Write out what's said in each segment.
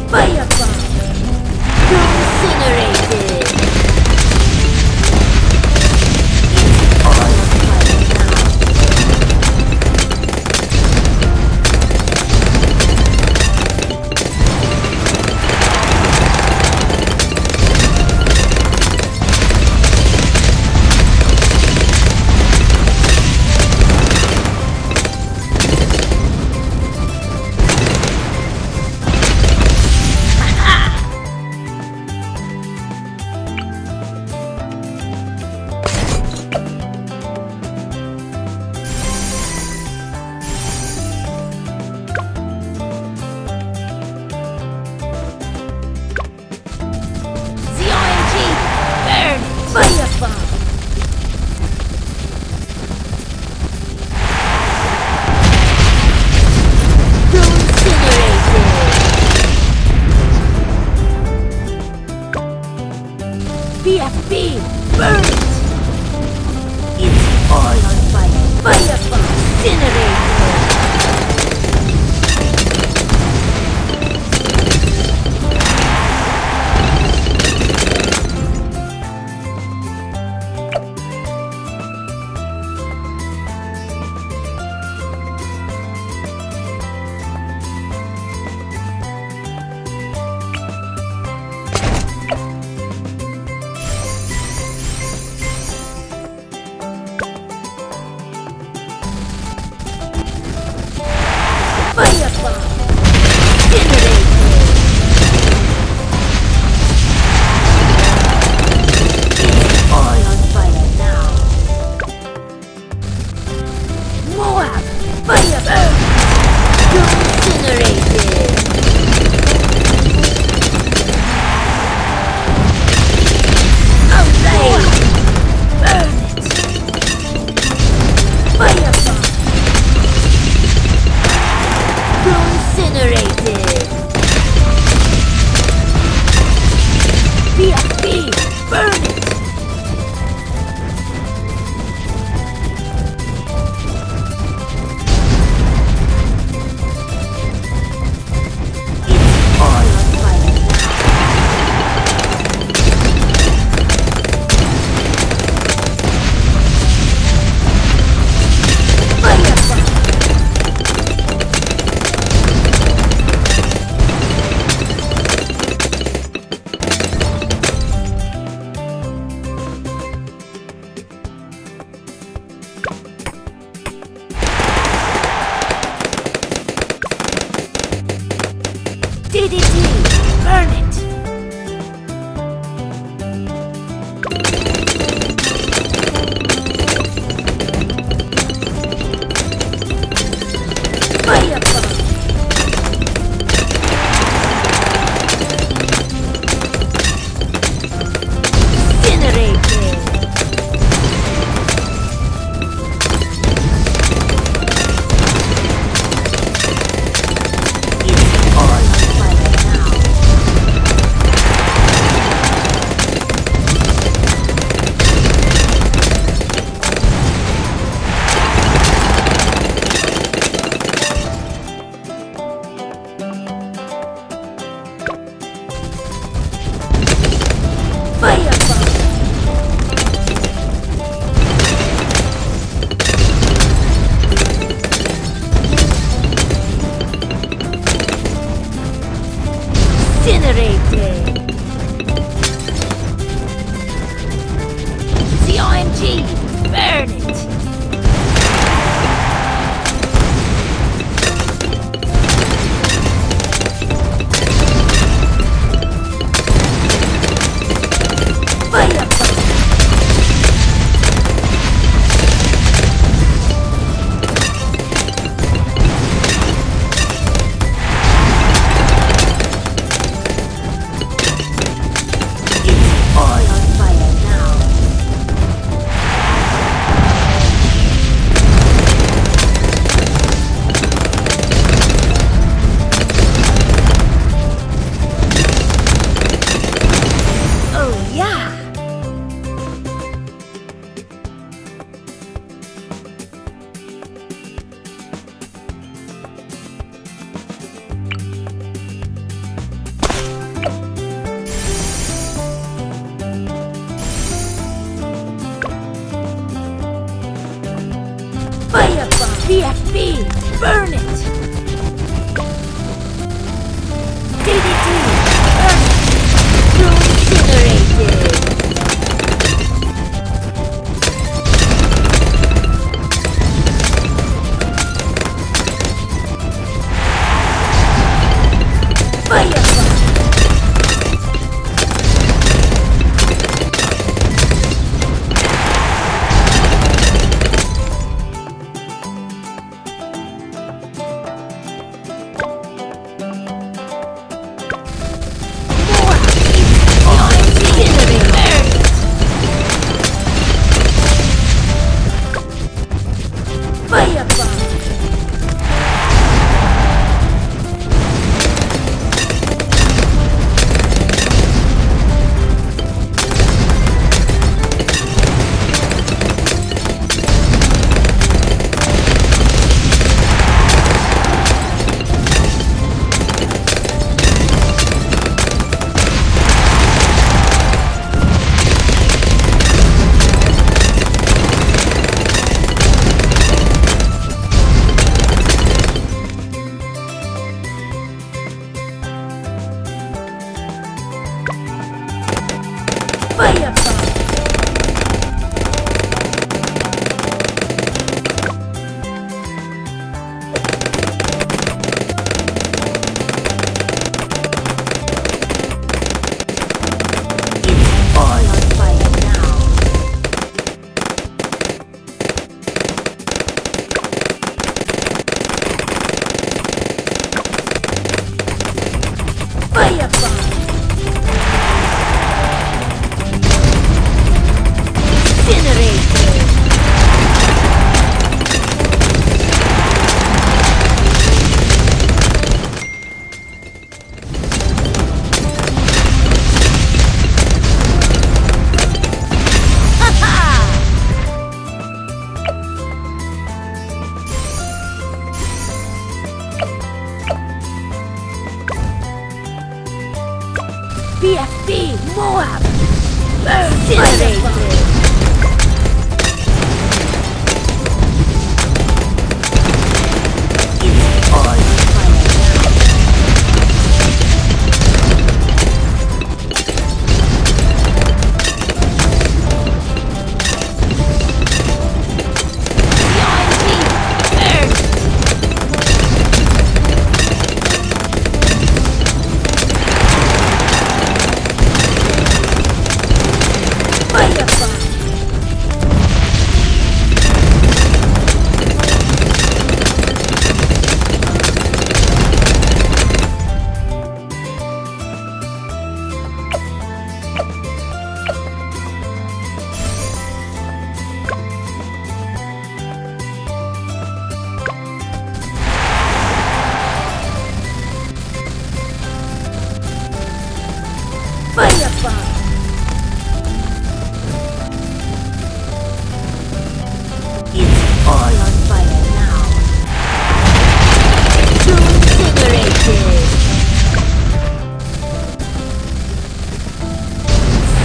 Fire bomb! Incinerated! It's all fire now! BFB, burn it! It's all on fire. Fire bomb, incinerated! Fire bomb! Incinerated! It's all on fire now! Moab! Fire burn! Incinerated! Outrage! Burn it! Fire bomb! Incinerated! BFB! Burn it! It's all on fire now! Fire bomb! BTD6, burn it! Fire bomb! Incinerated! It's all on fire now! Fire bomb! Incinerated! The OMG! Burn it! Fire bomb! It's all on fire now! Fireball! Incinerated! BFB Moab! Incinerated! It's all fire now. Beyond me! Burn! Fireball! Fireball! It's all on fire now. Incinerated!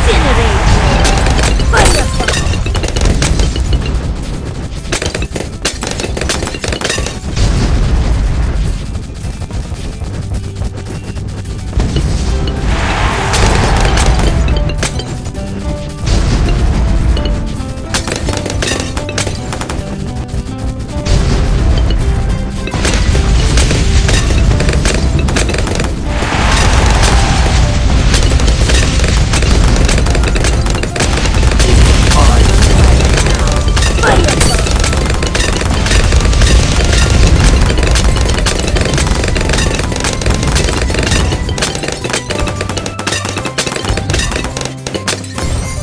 Incinerated! Fireball!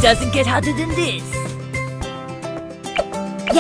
Doesn't get harder than this.